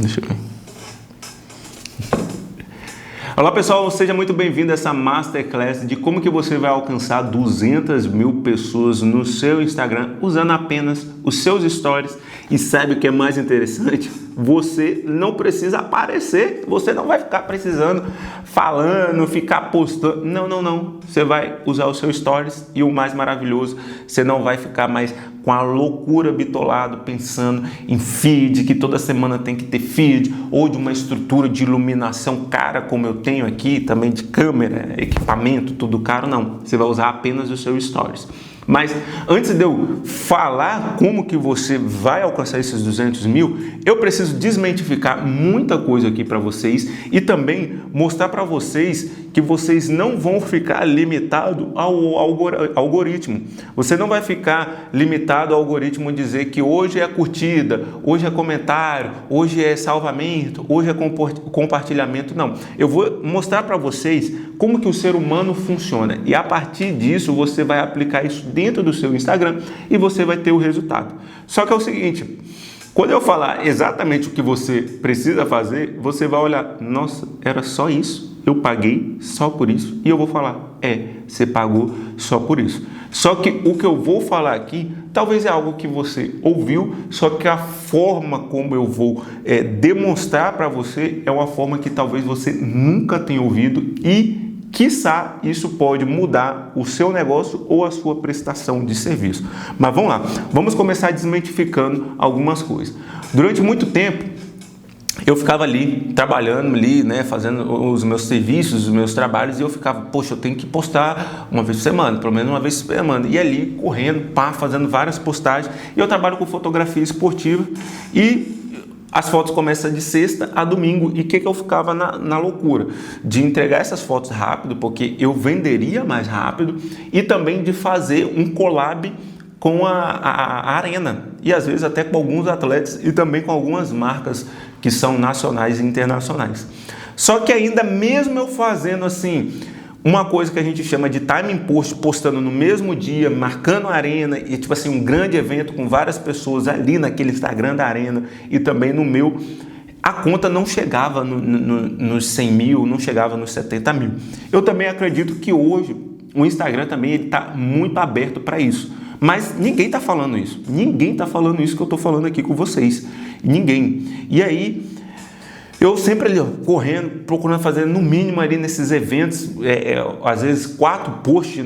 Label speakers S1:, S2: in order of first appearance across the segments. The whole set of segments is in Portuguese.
S1: Deixa eu ver. Olá pessoal, seja muito bem-vindo a essa Masterclass de como que você vai alcançar 200 mil pessoas no seu Instagram usando apenas os seus stories. E sabe o que é mais interessante? Você não precisa aparecer, você não vai ficar precisando, falando, ficar postando. Não. Você vai usar o seu stories e o mais maravilhoso, você não vai ficar mais com a loucura bitolado, pensando em feed, que toda semana tem que ter feed, ou de uma estrutura de iluminação cara como eu tenho aqui, também de câmera, equipamento, tudo caro. Não, você vai usar apenas o seu stories. Mas antes de eu falar como que você vai alcançar esses 200 mil, eu preciso desmentificar muita coisa aqui para vocês e também mostrar para vocês que vocês não vão ficar limitados ao algoritmo. Você não vai ficar limitado ao algoritmo dizer que hoje é curtida, hoje é comentário, hoje é salvamento, hoje é compartilhamento. Não, eu vou mostrar para vocês como que o ser humano funciona e a partir disso você vai aplicar isso dentro do seu Instagram e você vai ter o resultado. Só que é o seguinte, quando eu falar exatamente o que você precisa fazer, você vai olhar, nossa, era só isso? Eu paguei só por isso? E eu vou falar, você pagou só por isso. Só que o que eu vou falar aqui, talvez é algo que você ouviu, só que a forma como eu vou demonstrar para você é uma forma que talvez você nunca tenha ouvido e quiçá isso pode mudar o seu negócio ou a sua prestação de serviço. Mas vamos lá, vamos começar desmitificando algumas coisas. Durante muito tempo, eu ficava ali, trabalhando ali, fazendo os meus serviços, os meus trabalhos, e eu ficava, poxa, eu tenho que postar uma vez por semana, pelo menos uma vez por semana. E ali, correndo, fazendo várias postagens. E eu trabalho com fotografia esportiva e as fotos começam de sexta a domingo. E o que eu ficava na loucura? De entregar essas fotos rápido, porque eu venderia mais rápido, e também de fazer um collab com a arena, e às vezes até com alguns atletas e também com algumas marcas que são nacionais e internacionais. Só que ainda mesmo eu fazendo assim, uma coisa que a gente chama de timing post, postando no mesmo dia, marcando a arena e tipo assim, um grande evento com várias pessoas ali naquele Instagram da arena e também no meu, a conta não chegava nos 100 mil, não chegava nos 70 mil. Eu também acredito que hoje o Instagram também está muito aberto para isso. Mas ninguém está falando isso. Ninguém está falando isso que eu estou falando aqui com vocês. Ninguém. E aí, eu sempre ali, correndo, procurando fazer no mínimo ali nesses eventos, às vezes 4 posts,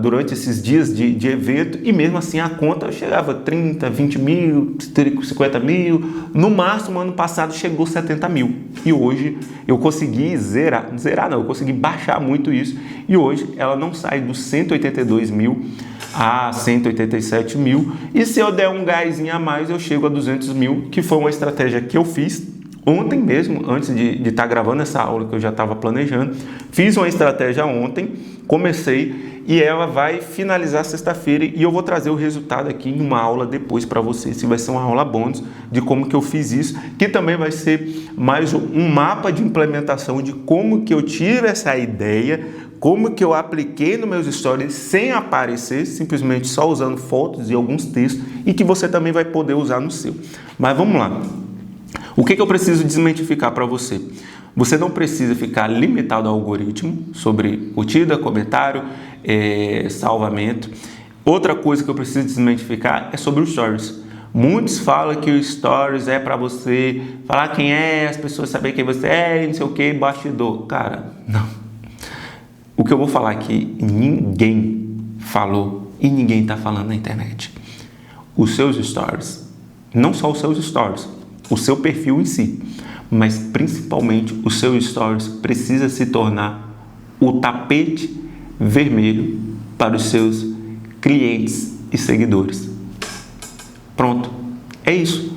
S1: durante esses dias de evento, e mesmo assim a conta chegava a 30, 20 mil, 50 mil, no máximo ano passado chegou 70 mil. E hoje eu consegui eu consegui baixar muito isso, e hoje ela não sai dos 182 mil a 187 mil, e se eu der um gásinho a mais, eu chego a 200 mil, que foi uma estratégia que eu fiz ontem mesmo, antes de estar gravando essa aula que eu já estava planejando. Fiz uma estratégia ontem, comecei, e ela vai finalizar sexta-feira, e eu vou trazer o resultado aqui em uma aula depois para vocês, vai ser uma aula bônus de como que eu fiz isso, que também vai ser mais um mapa de implementação de como que eu tive essa ideia, como que eu apliquei nos meus stories sem aparecer, simplesmente só usando fotos e alguns textos, e que você também vai poder usar no seu. Mas vamos lá. O que eu preciso desmentificar para você? Você não precisa ficar limitado ao algoritmo sobre curtida, comentário, salvamento. Outra coisa que eu preciso desmentificar é sobre os stories. Muitos falam que o stories é para você falar quem é, as pessoas saberem quem você é, não sei o que, bastidor. Cara, não. O que eu vou falar aqui, ninguém falou e ninguém está falando na internet. Os seus stories, não só os seus stories, o seu perfil em si, mas principalmente os seus stories precisa se tornar o tapete vermelho para os seus clientes e seguidores. Pronto, é isso.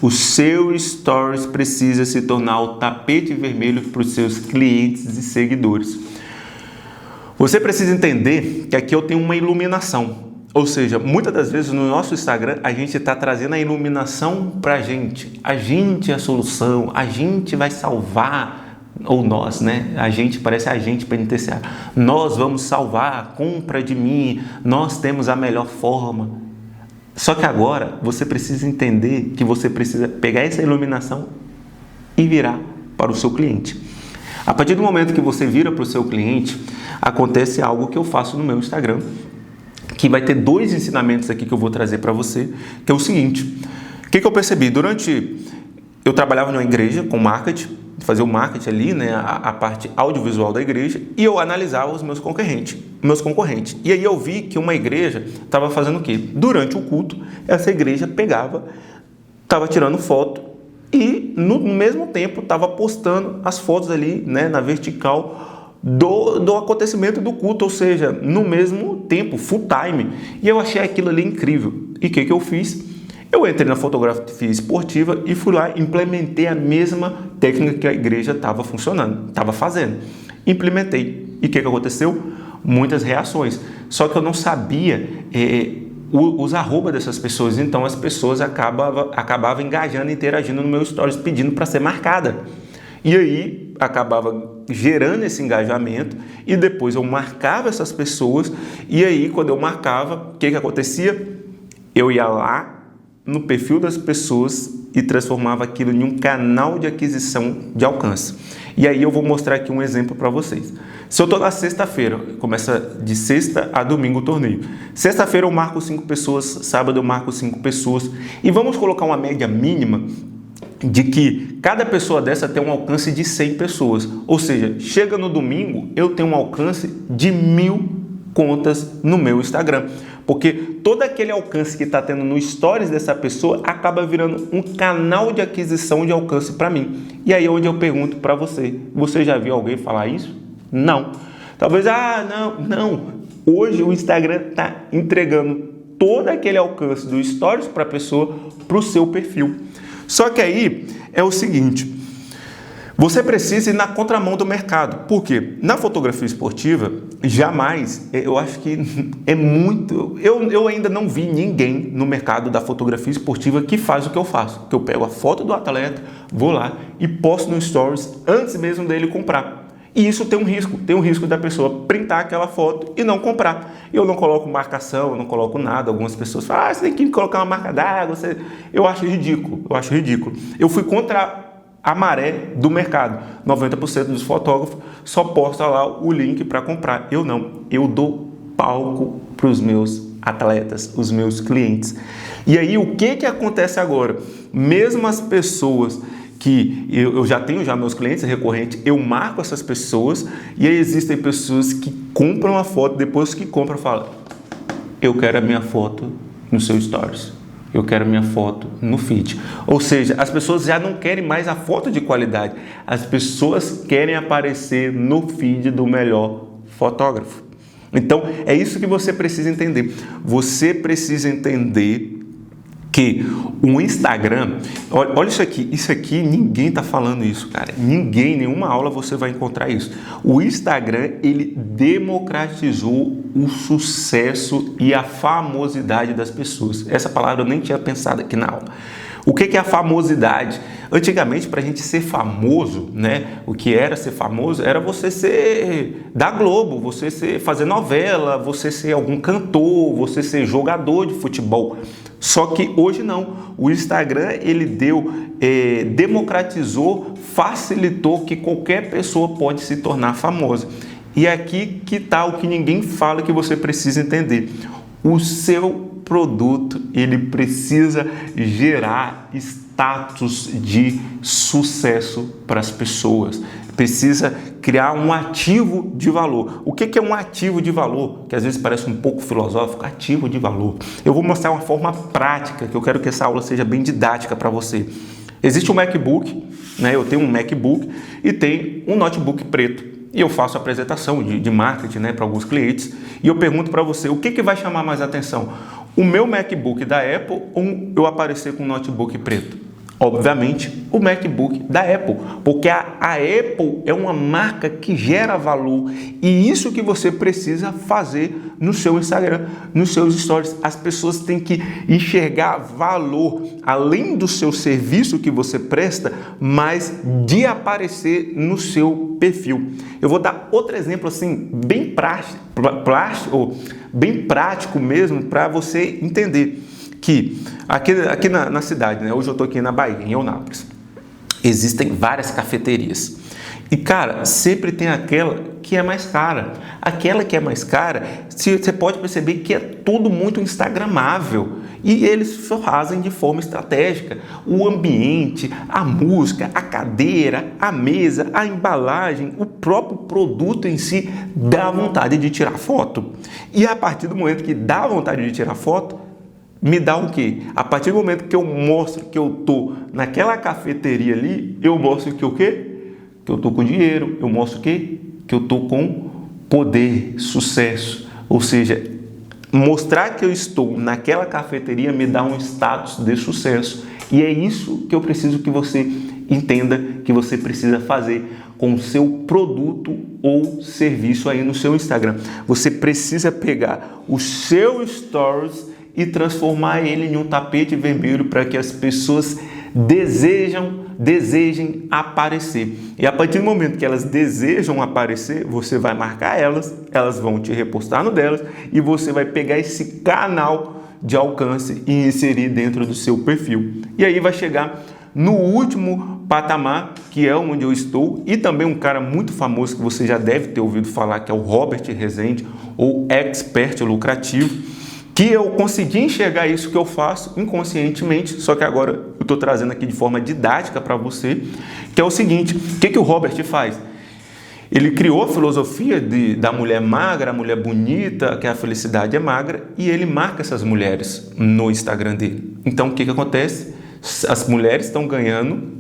S1: O seu stories precisa se tornar o tapete vermelho para os seus clientes e seguidores. Você precisa entender que aqui eu tenho uma iluminação. Ou seja, muitas das vezes no nosso Instagram a gente está trazendo a iluminação para a gente. A gente é a solução, a gente vai salvar, ou nós, A gente parece agente penitenciário. Nós vamos salvar, compra de mim, nós temos a melhor forma. Só que agora você precisa entender que você precisa pegar essa iluminação e virar para o seu cliente. A partir do momento que você vira para o seu cliente, acontece algo que eu faço no meu Instagram, que vai ter 2 ensinamentos aqui que eu vou trazer para você, que é o seguinte: o que eu percebi? Eu trabalhava numa igreja com marketing, fazia o marketing ali, né, a parte audiovisual da igreja, e eu analisava os meus concorrentes. E aí eu vi que uma igreja estava fazendo o quê? Durante o culto, essa igreja estava tirando foto e no mesmo tempo estava postando as fotos ali, né, na vertical do acontecimento do culto, ou seja, no mesmo tempo, full time. E eu achei aquilo ali incrível. E o que eu fiz? Eu entrei na fotografia esportiva e fui lá, implementei a mesma técnica que a igreja estava fazendo. Implementei. E o que aconteceu? Muitas reações. Só que eu não sabia os arroba dessas pessoas, então as pessoas acabavam engajando, interagindo no meu stories, pedindo para ser marcada. E aí acabava gerando esse engajamento e depois eu marcava essas pessoas e aí quando eu marcava, o que acontecia? Eu ia lá no perfil das pessoas e transformava aquilo em um canal de aquisição de alcance. E aí eu vou mostrar aqui um exemplo para vocês. Se eu estou na sexta-feira, começa de sexta a domingo o torneio. Sexta-feira eu marco 5 pessoas, sábado eu marco 5 pessoas. E vamos colocar uma média mínima de que cada pessoa dessa tem um alcance de 100 pessoas. Ou seja, chega no domingo, eu tenho um alcance de 1000 contas no meu Instagram. Porque todo aquele alcance que está tendo no stories dessa pessoa acaba virando um canal de aquisição de alcance para mim. E aí é onde eu pergunto para você, você já viu alguém falar isso? Não. Talvez, não. Hoje o Instagram está entregando todo aquele alcance do stories para a pessoa, para o seu perfil. Só que aí é o seguinte, você precisa ir na contramão do mercado. Por quê? Na fotografia esportiva, jamais, eu acho que é muito... Eu ainda não vi ninguém no mercado da fotografia esportiva que faz o que eu faço. Que eu pego a foto do atleta, vou lá e posto no Stories antes mesmo dele comprar. E isso tem um risco da pessoa printar aquela foto e não comprar. Eu não coloco marcação, eu não coloco nada. Algumas pessoas falam, você tem que colocar uma marca d'água. Eu acho ridículo. Eu fui contra a maré do mercado. 90% dos fotógrafos só postam lá o link para comprar. Eu não. Eu dou palco para os meus atletas, os meus clientes. E aí o que acontece agora? Mesmo as pessoas que eu já tenho meus clientes recorrentes, eu marco essas pessoas e aí existem pessoas que compram a foto, depois que compram falam, eu quero a minha foto no seu Stories. Eu quero minha foto no feed. Ou seja, as pessoas já não querem mais a foto de qualidade. As pessoas querem aparecer no feed do melhor fotógrafo. Então, é isso que você precisa entender. Você precisa entender que o Instagram... Olha isso aqui ninguém está falando isso, cara. Nenhuma aula você vai encontrar isso. O Instagram, ele democratizou o sucesso e a famosidade das pessoas. Essa palavra eu nem tinha pensado aqui na aula. O que é a famosidade? Antigamente, para a gente ser famoso, né? O que era ser famoso era você ser da Globo, você fazer novela, você ser algum cantor, você ser jogador de futebol. Só que hoje não. O Instagram, ele democratizou, facilitou que qualquer pessoa pode se tornar famosa. E aqui que está o que ninguém fala que você precisa entender. O seu produto, ele precisa gerar status de sucesso para as pessoas. Precisa criar um ativo de valor. O que é um ativo de valor? Que às vezes parece um pouco filosófico. Ativo de valor. Eu vou mostrar uma forma prática, que eu quero que essa aula seja bem didática para você. Existe um MacBook, né? Eu tenho um MacBook e tem um notebook preto. E eu faço apresentação de marketing, né, para alguns clientes. E eu pergunto para você, o que vai chamar mais atenção? O meu MacBook da Apple ou eu aparecer com um notebook preto? Obviamente, o MacBook da Apple, porque a Apple é uma marca que gera valor e isso que você precisa fazer no seu Instagram, nos seus stories. As pessoas têm que enxergar valor, além do seu serviço que você presta, mas de aparecer no seu perfil. Eu vou dar outro exemplo assim, bem prático mesmo, para você entender. que aqui na cidade, né? Hoje eu estou aqui na Bahia, em Eunápolis, existem várias cafeterias. E, cara, sempre tem aquela que é mais cara. Aquela que é mais cara, você pode perceber que é tudo muito instagramável. E eles fazem de forma estratégica. O ambiente, a música, a cadeira, a mesa, a embalagem, o próprio produto em si dá vontade de tirar foto. E a partir do momento que dá vontade de tirar foto, me dá o quê? A partir do momento que eu mostro que eu estou naquela cafeteria ali, eu mostro que o quê? Que eu estou com dinheiro, eu mostro o quê? Que eu estou com poder, sucesso. Ou seja, mostrar que eu estou naquela cafeteria me dá um status de sucesso. E é isso que eu preciso que você entenda que você precisa fazer com o seu produto ou serviço aí no seu Instagram. Você precisa pegar o seu Stories e transformar ele em um tapete vermelho para que as pessoas desejem aparecer. E a partir do momento que elas desejam aparecer, você vai marcar elas vão te repostar no delas e você vai pegar esse canal de alcance e inserir dentro do seu perfil. E aí vai chegar no último patamar, que é onde eu estou, e também um cara muito famoso que você já deve ter ouvido falar, que é o Robert Rezende, ou Expert Lucrativo, que eu consegui enxergar isso que eu faço inconscientemente, só que agora eu estou trazendo aqui de forma didática para você, que é o seguinte: o que o Robert faz? Ele criou a filosofia da mulher magra, a mulher bonita, que a felicidade é magra, e ele marca essas mulheres no Instagram dele. Então, o que acontece? As mulheres estão ganhando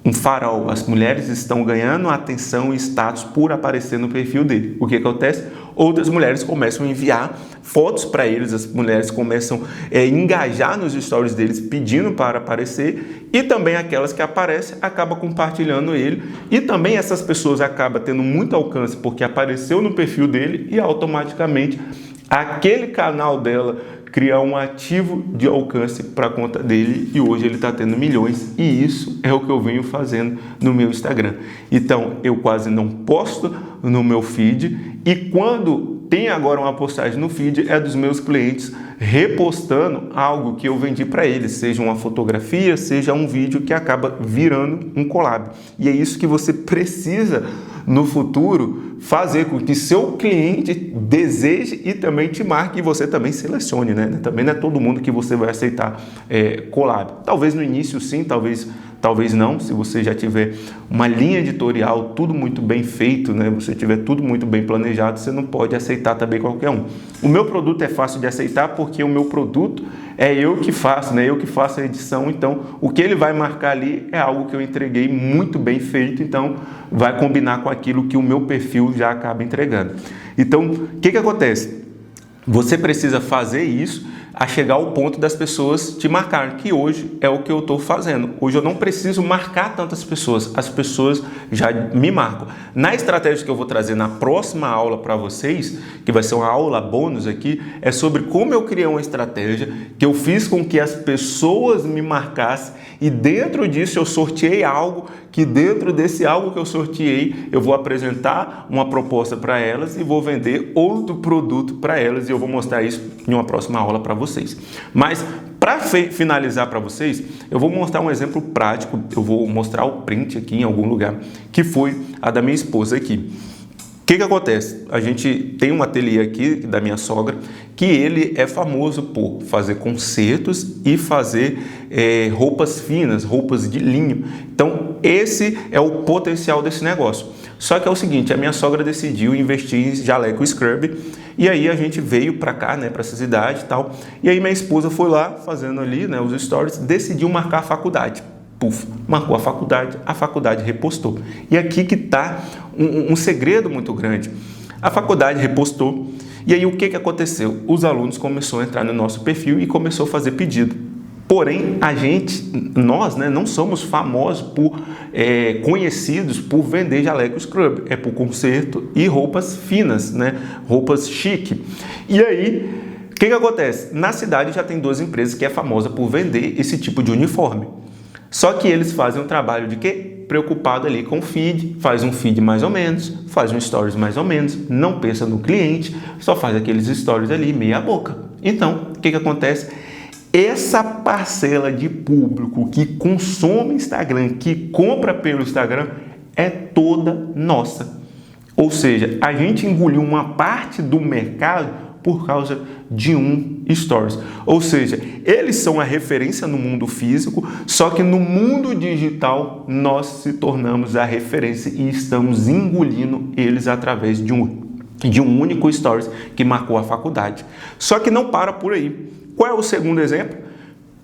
S1: um farol, as mulheres estão ganhando atenção e status por aparecer no perfil dele. O que acontece? Outras mulheres começam a enviar fotos para eles, as mulheres começam a engajar nos stories deles pedindo para aparecer, e também aquelas que aparecem acabam compartilhando ele, e também essas pessoas acabam tendo muito alcance porque apareceu no perfil dele e automaticamente aquele canal dela criar um ativo de alcance para a conta dele, e hoje ele está tendo milhões, e isso é o que eu venho fazendo no meu Instagram. Então, eu quase não posto no meu feed, e quando tem agora uma postagem no feed, é dos meus clientes repostando algo que eu vendi para eles, seja uma fotografia, seja um vídeo que acaba virando um collab. E é isso que você precisa no futuro fazer com que seu cliente deseje e também te marque, e você também selecione, né? Também não é todo mundo que você vai aceitar collab. Talvez no início sim, talvez não. Se você já tiver uma linha editorial, tudo muito bem feito, né? Você tiver tudo muito bem planejado, você não pode aceitar também qualquer um. O meu produto é fácil de aceitar porque o meu produto é eu que faço, né? Eu que faço a edição, então o que ele vai marcar ali é algo que eu entreguei muito bem feito, então vai combinar com aquilo que o meu perfil já acaba entregando. Então, o que acontece? Você precisa fazer isso a chegar ao ponto das pessoas te marcarem, que hoje é o que eu estou fazendo. Hoje eu não preciso marcar tantas pessoas, as pessoas já me marcam. Na estratégia que eu vou trazer na próxima aula para vocês, que vai ser uma aula bônus aqui, é sobre como eu criei uma estratégia que eu fiz com que as pessoas me marcassem, e dentro disso eu sorteei algo, que dentro desse algo que eu sorteei, eu vou apresentar uma proposta para elas e vou vender outro produto para elas, e eu vou mostrar isso em uma próxima aula para vocês. Mas para finalizar para vocês, eu vou mostrar um exemplo prático, eu vou mostrar o print aqui em algum lugar, que foi a da minha esposa aqui. O que acontece? A gente tem um ateliê aqui da minha sogra, que ele é famoso por fazer concertos e fazer roupas finas, roupas de linho. Então, esse é o potencial desse negócio. Só que é o seguinte, a minha sogra decidiu investir em jaleco scrub, e aí a gente veio para cá, né, para essa cidade e tal, e aí minha esposa foi lá, fazendo ali, né, os stories, decidiu marcar a faculdade. Puf, marcou a faculdade repostou. E aqui que está um segredo muito grande. A faculdade repostou, e aí o que aconteceu? Os alunos começaram a entrar no nosso perfil e começou a fazer pedido. Porém, nós, né, não somos famosos conhecidos por vender jaleco scrub, é por conserto e roupas finas, né, roupas chique. E aí, o que acontece? Na cidade já tem 2 empresas que é famosa por vender esse tipo de uniforme. Só que eles fazem um trabalho de quê? Preocupado ali com o feed, faz um feed mais ou menos, faz um stories mais ou menos, não pensa no cliente, só faz aqueles stories ali meia boca. Então, o que acontece? essa parcela de público que consome Instagram, que compra pelo Instagram, é toda nossa. Ou seja, a gente engoliu uma parte do mercado por causa de um Stories. Ou seja, eles são a referência no mundo físico, só que no mundo digital nós se tornamos a referência e estamos engolindo eles através de um único Stories que marcou a faculdade. Só que não para por aí. Qual é o segundo exemplo?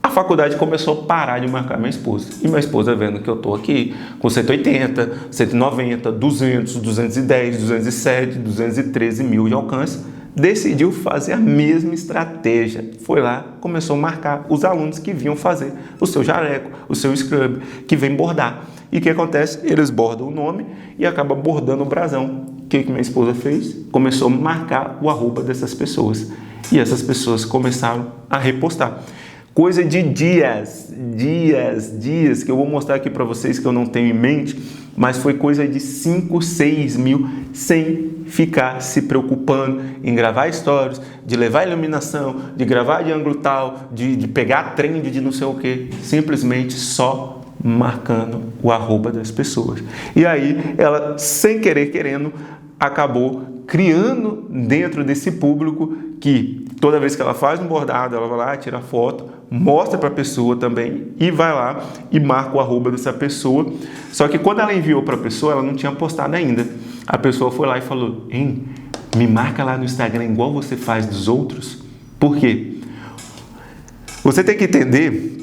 S1: A faculdade começou a parar de marcar minha esposa. E minha esposa, vendo que eu estou aqui com 180, 190, 200, 210, 207, 213 mil de alcance, decidiu fazer a mesma estratégia. Foi lá, começou a marcar os alunos que vinham fazer o seu jaleco, o seu scrub, que vem bordar. E o que acontece? Eles bordam o nome e acabam bordando o brasão. O que minha esposa fez? Começou a marcar o arroba dessas pessoas. E essas pessoas começaram a repostar. Coisa de dias, que eu vou mostrar aqui para vocês que eu não tenho em mente, mas foi coisa de 5, 6 mil sem ficar se preocupando em gravar stories, de levar iluminação, de gravar de ângulo tal, de pegar trend de não sei o que, simplesmente só marcando o arroba das pessoas. E aí ela, sem querer, querendo, acabou criando dentro desse público que toda vez que ela faz um bordado, ela vai lá, tira foto, mostra para a pessoa também e vai lá e marca o arroba dessa pessoa. Só que quando ela enviou para a pessoa, ela não tinha postado ainda. A pessoa foi lá e falou: "Hein, me marca lá no Instagram igual você faz dos outros". Por quê? Você tem que entender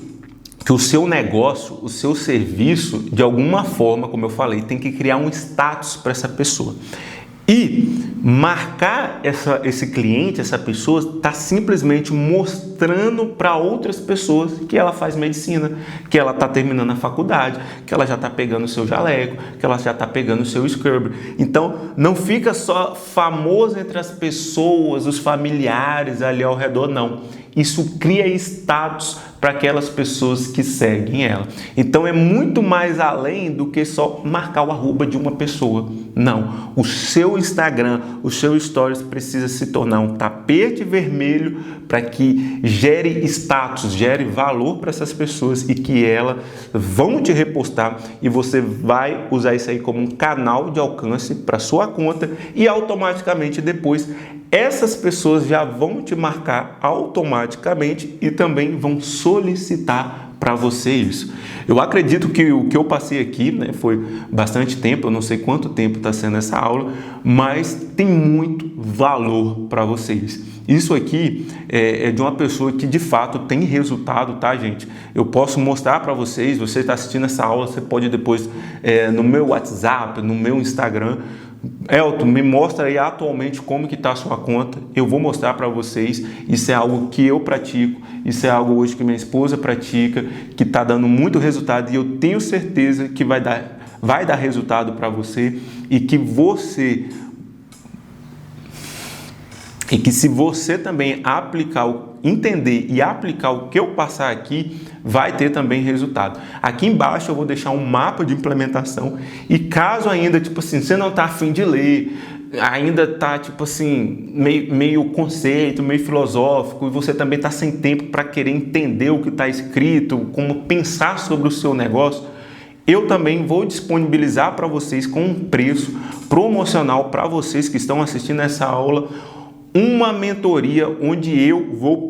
S1: que o seu negócio, o seu serviço, de alguma forma, como eu falei, tem que criar um status para essa pessoa. E marcar esse cliente, essa pessoa, está simplesmente mostrando para outras pessoas que ela faz medicina, que ela está terminando a faculdade, que ela já está pegando o seu jaleco, que ela já está pegando o seu scrub. Então, não fica só famoso entre as pessoas, os familiares ali ao redor, não. Isso cria status para aquelas pessoas que seguem ela. Então é muito mais além do que só marcar o arroba de uma pessoa. Não, o seu Instagram, o seu Stories precisa se tornar um tapete vermelho para que gere status, gere valor para essas pessoas e que elas vão te repostar e você vai usar isso aí como um canal de alcance para sua conta e automaticamente depois essas pessoas já vão te marcar automaticamente e também vão solicitar para você isso. Eu acredito que o que eu passei aqui, né, foi bastante tempo, eu não sei quanto tempo está sendo essa aula, mas tem muito valor para vocês. Isso aqui é de uma pessoa que de fato tem resultado, tá, gente? Eu posso mostrar para vocês, você está assistindo essa aula, você pode depois no meu WhatsApp, no meu Instagram, Elton, me mostra aí atualmente como que está a sua conta, eu vou mostrar para vocês, isso é algo que eu pratico, isso é algo hoje que minha esposa pratica, que está dando muito resultado e eu tenho certeza que vai dar resultado para você e que se você também entender e aplicar o que eu passar aqui, vai ter também resultado. Aqui embaixo eu vou deixar um mapa de implementação e caso ainda, tipo assim, você não está afim de ler, ainda está, tipo assim, meio conceito, meio filosófico e você também está sem tempo para querer entender o que está escrito, como pensar sobre o seu negócio, eu também vou disponibilizar para vocês com um preço promocional para vocês que estão assistindo essa aula, uma mentoria onde eu vou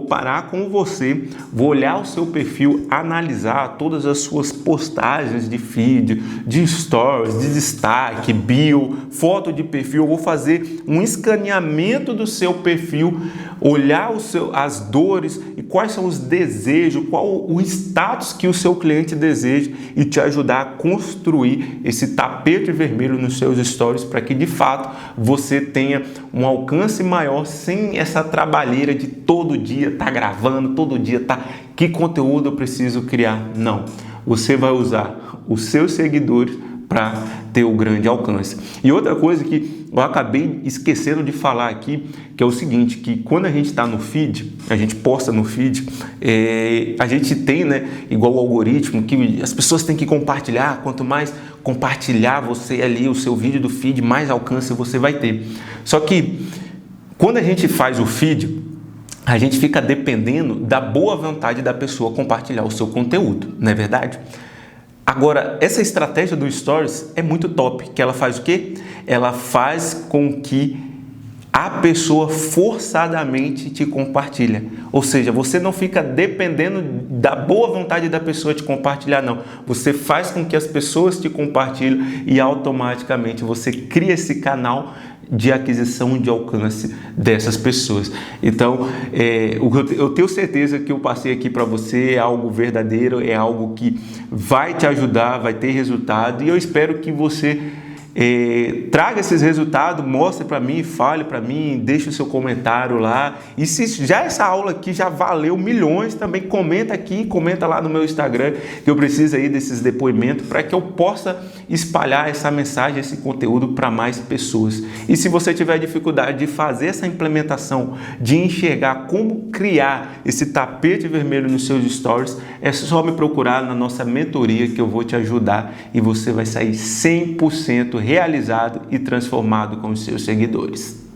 S1: parar com você, vou olhar o seu perfil, analisar todas as suas postagens de feed, de stories, de destaque, bio, foto de perfil, eu vou fazer um escaneamento do seu perfil, olhar as dores e quais são os desejos, qual o status que o seu cliente deseja e te ajudar a construir esse tapete vermelho nos seus stories para que de fato você tenha um alcance maior sem essa trabalheira de todo dia tá gravando, todo dia tá que conteúdo eu preciso criar. Não, você vai usar os seus seguidores para ter o grande alcance. E outra coisa que eu acabei esquecendo de falar aqui, que é o seguinte, que quando a gente está no feed, a gente posta no feed, a gente tem, né, igual o algoritmo, que as pessoas têm que compartilhar, quanto mais compartilhar você ali o seu vídeo do feed, mais alcance você vai ter. Só que quando a gente faz o feed, a gente fica dependendo da boa vontade da pessoa compartilhar o seu conteúdo, não é verdade? Agora, essa estratégia do Stories é muito top, que ela faz o quê? Ela faz com que a pessoa forçadamente te compartilha. Ou seja, você não fica dependendo da boa vontade da pessoa te compartilhar, não. Você faz com que as pessoas te compartilhem e automaticamente você cria esse canal de aquisição de alcance dessas pessoas. Então, eu tenho certeza que eu passei aqui para você é algo verdadeiro, é algo que vai te ajudar, vai ter resultado, e eu espero que você traga esses resultados, mostre para mim, fale para mim, deixe o seu comentário lá. E se já essa aula aqui já valeu milhões, também comenta aqui, comenta lá no meu Instagram, que eu preciso aí desses depoimentos para que eu possa espalhar essa mensagem, esse conteúdo para mais pessoas. E se você tiver dificuldade de fazer essa implementação, de enxergar como criar esse tapete vermelho nos seus stories, é só me procurar na nossa mentoria que eu vou te ajudar e você vai sair 100% realizado e transformado com os seus seguidores.